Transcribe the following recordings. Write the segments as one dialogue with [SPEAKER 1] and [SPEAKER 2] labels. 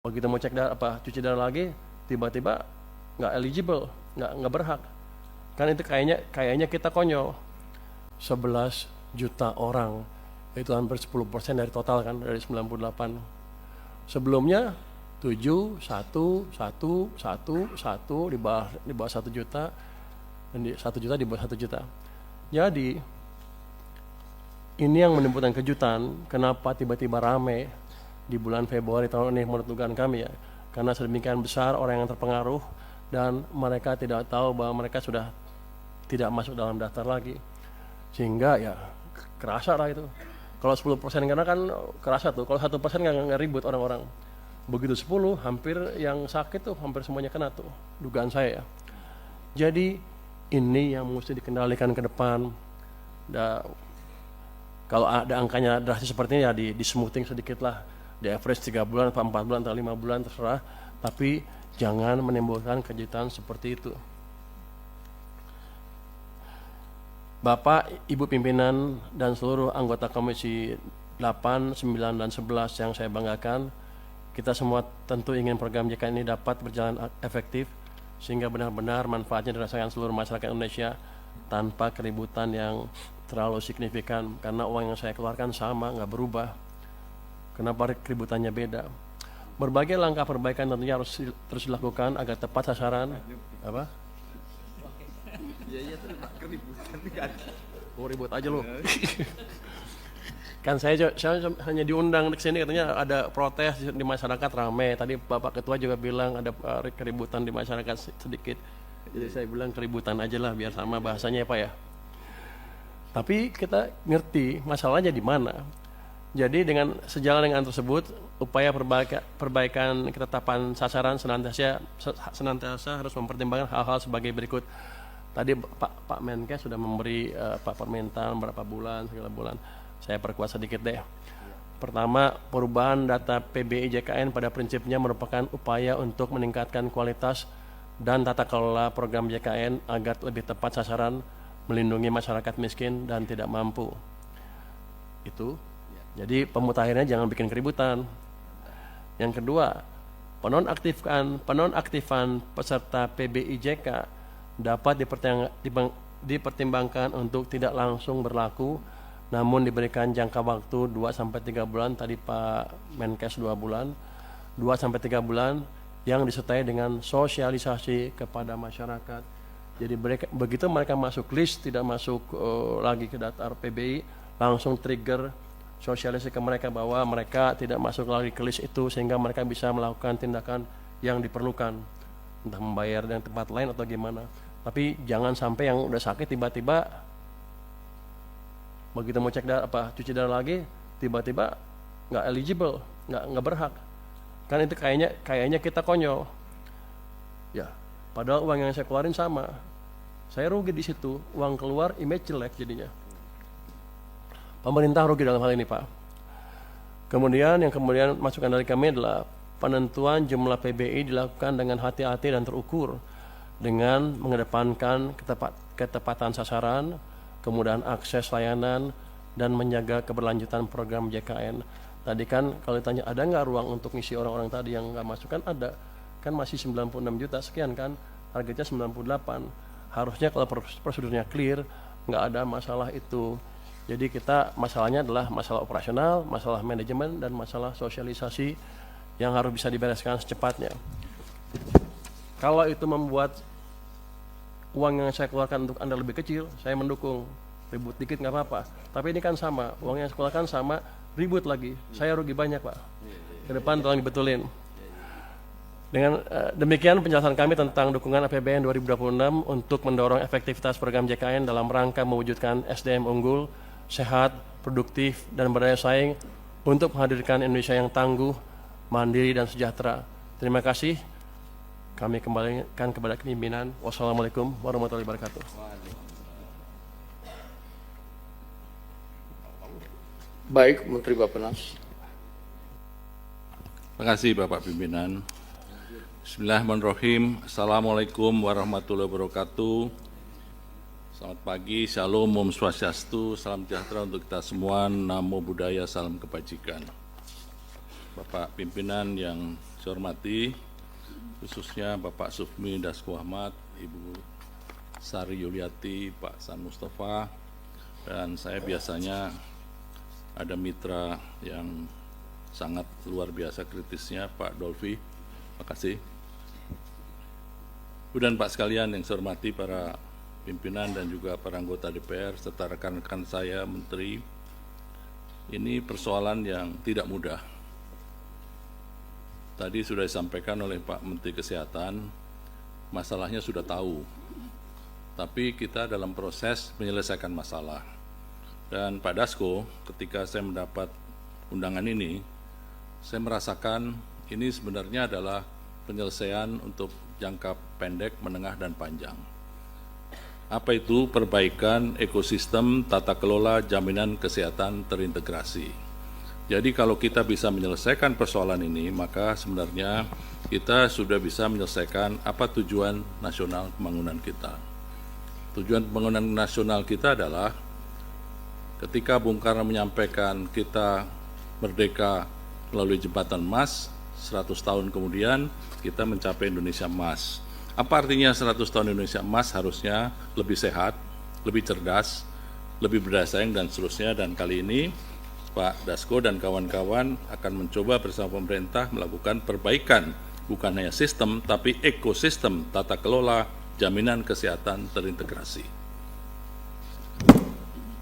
[SPEAKER 1] Begitu mau cek darah, cuci darah lagi, tiba-tiba nggak eligible, nggak berhak. Kan itu kayaknya kita konyol. 11 juta orang, itu hampir 10% dari total kan, dari 98. Sebelumnya 7, 1, 1, 1, 1 di bawah 1 juta, dan 1 juta di bawah 1 juta. Jadi ini yang menimbulkan kejutan, kenapa tiba-tiba rame di bulan Februari tahun ini menurut dugaan kami ya, karena sedemikian besar orang yang terpengaruh dan mereka tidak tahu bahwa mereka sudah tidak masuk dalam daftar lagi, sehingga ya kerasa lah itu. Kalau 10% karena kan kerasa tuh, kalau 1% nggak ribut orang-orang. Begitu 10, hampir yang sakit tuh hampir semuanya kena tuh, dugaan saya ya. Jadi ini yang mesti dikendalikan ke depan. Kalau ada angkanya drastis seperti ini ya di smoothing sedikit lah, di average 3 bulan, 4 bulan, atau 5 bulan terserah, tapi jangan menimbulkan kejutan seperti itu. Bapak, Ibu pimpinan, dan seluruh anggota Komisi 8, 9, dan 11 yang saya banggakan, kita semua tentu ingin program JKN ini dapat berjalan efektif, sehingga benar-benar manfaatnya dirasakan seluruh masyarakat Indonesia tanpa keributan yang terlalu signifikan, karena uang yang saya keluarkan sama, nggak berubah. Kenapa keributannya beda? Berbagai langkah perbaikan tentunya harus terus dilakukan agar tepat sasaran. Apa? Iya tuh keributan kan. Oh, ribut aja lo. Kan saya hanya diundang ke sini, katanya ada protes di masyarakat ramai. Tadi Bapak Ketua juga bilang ada keributan di masyarakat sedikit. Jadi saya bilang keributan aja lah biar sama bahasanya ya Pak ya. Tapi kita ngerti masalahnya di mana. Jadi dengan sejalan dengan tersebut, upaya perbaikan ketetapan sasaran senantiasa harus mempertimbangkan hal-hal sebagai berikut. Tadi Pak Menkes sudah memberi permintaan berapa bulan, segala bulan. Saya perkuat sedikit deh. Pertama, perubahan data PBI JKN pada prinsipnya merupakan upaya untuk meningkatkan kualitas dan tata kelola program JKN agar lebih tepat sasaran, melindungi masyarakat miskin dan tidak mampu. Itu. Jadi pemutahirannya jangan bikin keributan. Yang kedua, penonaktifan peserta PBIJK dapat dipertimbangkan untuk tidak langsung berlaku, namun diberikan jangka waktu 2-3 bulan, tadi Pak Menkes 2 bulan, 2-3 bulan yang disertai dengan sosialisasi kepada masyarakat. Jadi begitu mereka masuk list, tidak masuk lagi ke daftar PBI, langsung trigger sosialisasi ke mereka bahwa mereka tidak masuk lagi ke list itu, sehingga mereka bisa melakukan tindakan yang diperlukan, entah membayar dengan tempat lain atau gimana. Tapi jangan sampai yang udah sakit tiba-tiba begitu mau cek darah, cuci darah lagi, tiba-tiba nggak eligible, nggak berhak. Kan itu kayaknya kita konyol. Ya, padahal uang yang saya keluarin sama. Saya rugi di situ, uang keluar, image jelek jadinya. Pemerintah rugi dalam hal ini, Pak. Kemudian masukan dari kami adalah penentuan jumlah PBI dilakukan dengan hati-hati dan terukur, dengan mengedepankan ketepatan sasaran, kemudahan akses layanan, dan menjaga keberlanjutan program JKN. Tadi kan kalau ditanya ada nggak ruang untuk ngisi orang-orang tadi yang nggak masuk, kan ada. Kan masih 96 juta sekian kan, targetnya 98. Harusnya kalau prosedurnya clear, nggak ada masalah itu. Jadi masalahnya adalah masalah operasional, masalah manajemen, dan masalah sosialisasi yang harus bisa dibereskan secepatnya. Kalau itu membuat uang yang saya keluarkan untuk Anda lebih kecil, saya mendukung. Ribut dikit nggak apa-apa. Tapi ini kan sama, uang yang saya keluarkan sama, ribut lagi. Saya rugi banyak, Pak. Ke depan tolong dibetulin. Dengan demikian penjelasan kami tentang dukungan APBN 2026 untuk mendorong efektivitas program JKN dalam rangka mewujudkan SDM unggul, sehat, produktif, dan berdaya saing untuk menghadirkan Indonesia yang tangguh, mandiri, dan sejahtera. Terima kasih. Kami kembalikan kepada pimpinan. Wassalamualaikum warahmatullahi wabarakatuh.
[SPEAKER 2] Baik, Menteri Bappenas.
[SPEAKER 3] Terima kasih Bapak Pimpinan. Bismillahirrahmanirrahim. Assalamualaikum warahmatullahi wabarakatuh. Selamat pagi, Shalom, Om Swastiastu, salam sejahtera untuk kita semua, Namo Buddhaya, salam kebajikan. Bapak Pimpinan yang saya hormati, khususnya Bapak Sufmi Dasko Ahmad, Ibu Sari Yuliati, Pak San Mustafa, dan saya biasanya ada mitra yang sangat luar biasa kritisnya, Pak Dolfi. Terima kasih. Ibu dan Pak sekalian yang saya hormati, para pimpinan dan juga para anggota DPR, serta rekan-rekan saya, Menteri, ini persoalan yang tidak mudah. Tadi sudah disampaikan oleh Pak Menteri Kesehatan, masalahnya sudah tahu, tapi kita dalam proses menyelesaikan masalah. Dan Pak Dasko, ketika saya mendapat undangan ini, saya merasakan ini sebenarnya adalah penyelesaian untuk jangka pendek, menengah, dan panjang. Apa itu perbaikan ekosistem tata kelola jaminan kesehatan terintegrasi? Jadi kalau kita bisa menyelesaikan persoalan ini, maka sebenarnya kita sudah bisa menyelesaikan apa tujuan nasional pembangunan kita. Tujuan pembangunan nasional kita adalah ketika Bung Karno menyampaikan kita merdeka melalui jembatan emas, 100 tahun kemudian kita mencapai Indonesia emas. Apa artinya 100 tahun Indonesia emas? Harusnya lebih sehat, lebih cerdas, lebih berdaya saing, dan seterusnya. Dan kali ini Pak Dasko dan kawan-kawan akan mencoba bersama pemerintah melakukan perbaikan, bukan hanya sistem, tapi ekosistem tata kelola jaminan kesehatan terintegrasi.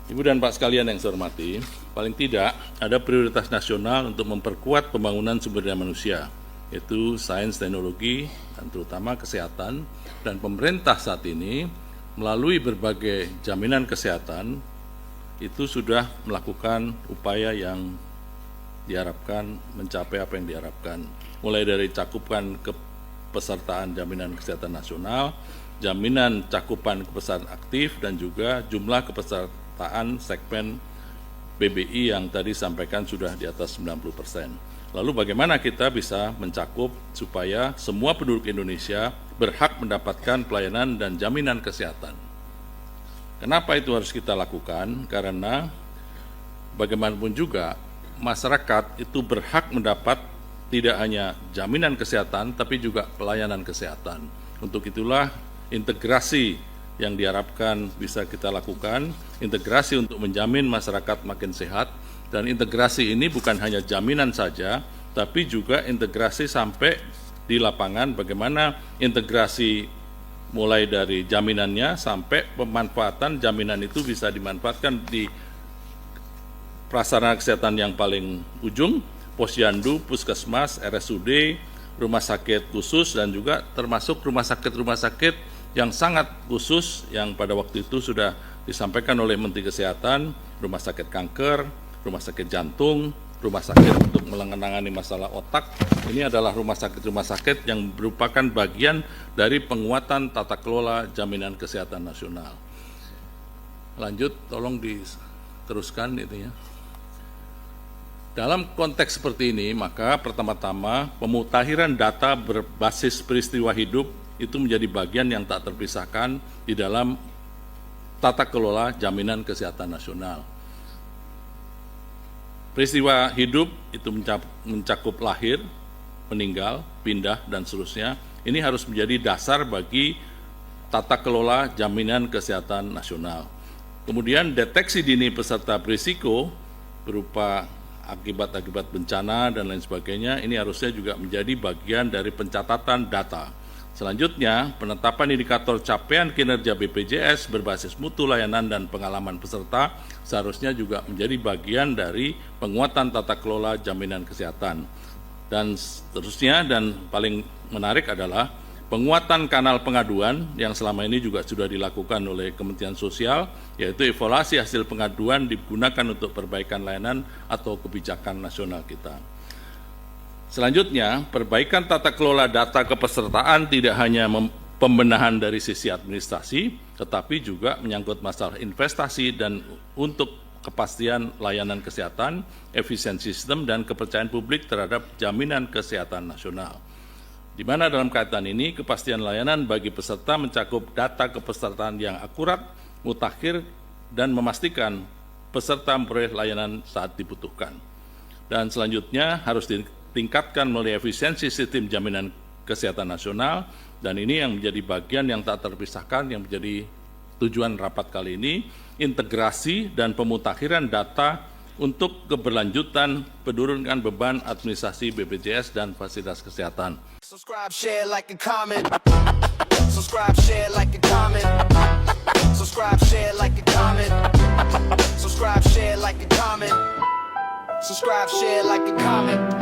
[SPEAKER 3] Ibu dan Pak sekalian yang saya hormati, paling tidak ada prioritas nasional untuk memperkuat pembangunan sumber daya manusia, yaitu sains, teknologi, dan terutama kesehatan. Dan pemerintah saat ini melalui berbagai jaminan kesehatan itu sudah melakukan upaya yang diharapkan mencapai apa yang diharapkan, mulai dari cakupan kepesertaan jaminan kesehatan nasional, jaminan cakupan kepesertaan aktif, dan juga jumlah kepesertaan segmen BBI yang tadi sampaikan sudah di atas 90%. Lalu bagaimana kita bisa mencakup supaya semua penduduk Indonesia berhak mendapatkan pelayanan dan jaminan kesehatan? Kenapa itu harus kita lakukan? Karena bagaimanapun juga masyarakat itu berhak mendapat tidak hanya jaminan kesehatan, tapi juga pelayanan kesehatan. Untuk itulah integrasi yang diharapkan bisa kita lakukan, integrasi untuk menjamin masyarakat makin sehat, dan integrasi ini bukan hanya jaminan saja, tapi juga integrasi sampai di lapangan, bagaimana integrasi mulai dari jaminannya sampai pemanfaatan jaminan itu bisa dimanfaatkan di prasarana kesehatan yang paling ujung, posyandu, puskesmas, RSUD, rumah sakit khusus, dan juga termasuk rumah sakit yang sangat khusus yang pada waktu itu sudah disampaikan oleh Menteri Kesehatan, rumah sakit kanker, rumah sakit jantung, rumah sakit untuk menangani masalah otak. Ini adalah rumah sakit yang merupakan bagian dari penguatan tata kelola jaminan kesehatan nasional. Lanjut, tolong diteruskan itu ya. Dalam konteks seperti ini, maka pertama-tama pemutakhiran data berbasis peristiwa hidup itu menjadi bagian yang tak terpisahkan di dalam tata kelola jaminan kesehatan nasional. Peristiwa hidup itu mencakup lahir, meninggal, pindah, dan seterusnya. Ini harus menjadi dasar bagi tata kelola jaminan kesehatan nasional. Kemudian deteksi dini peserta berisiko berupa akibat-akibat bencana dan lain sebagainya, ini harusnya juga menjadi bagian dari pencatatan data. Selanjutnya, penetapan indikator capaian kinerja BPJS berbasis mutu layanan dan pengalaman peserta seharusnya juga menjadi bagian dari penguatan tata kelola jaminan kesehatan. Dan seterusnya, dan paling menarik adalah penguatan kanal pengaduan yang selama ini juga sudah dilakukan oleh Kementerian Sosial, yaitu evaluasi hasil pengaduan digunakan untuk perbaikan layanan atau kebijakan nasional kita. Selanjutnya, perbaikan tata kelola data kepesertaan tidak hanya pembenahan dari sisi administrasi, tetapi juga menyangkut masalah investasi dan untuk kepastian layanan kesehatan, efisiensi sistem, dan kepercayaan publik terhadap jaminan kesehatan nasional. Di mana dalam kaitan ini, kepastian layanan bagi peserta mencakup data kepesertaan yang akurat, mutakhir, dan memastikan peserta memperoleh layanan saat dibutuhkan. Dan selanjutnya harus tingkatkan melalui efisiensi sistem jaminan kesehatan nasional, dan ini yang menjadi bagian yang tak terpisahkan yang menjadi tujuan rapat kali ini, integrasi dan pemutakhiran data untuk keberlanjutan penurunkan beban administrasi BPJS dan fasilitas kesehatan.
[SPEAKER 4] Subscribe, share, like, and comment. Subscribe, share, like, and comment. Subscribe, share, like, and comment. Subscribe, share, like, and comment. Subscribe, share, like, and comment.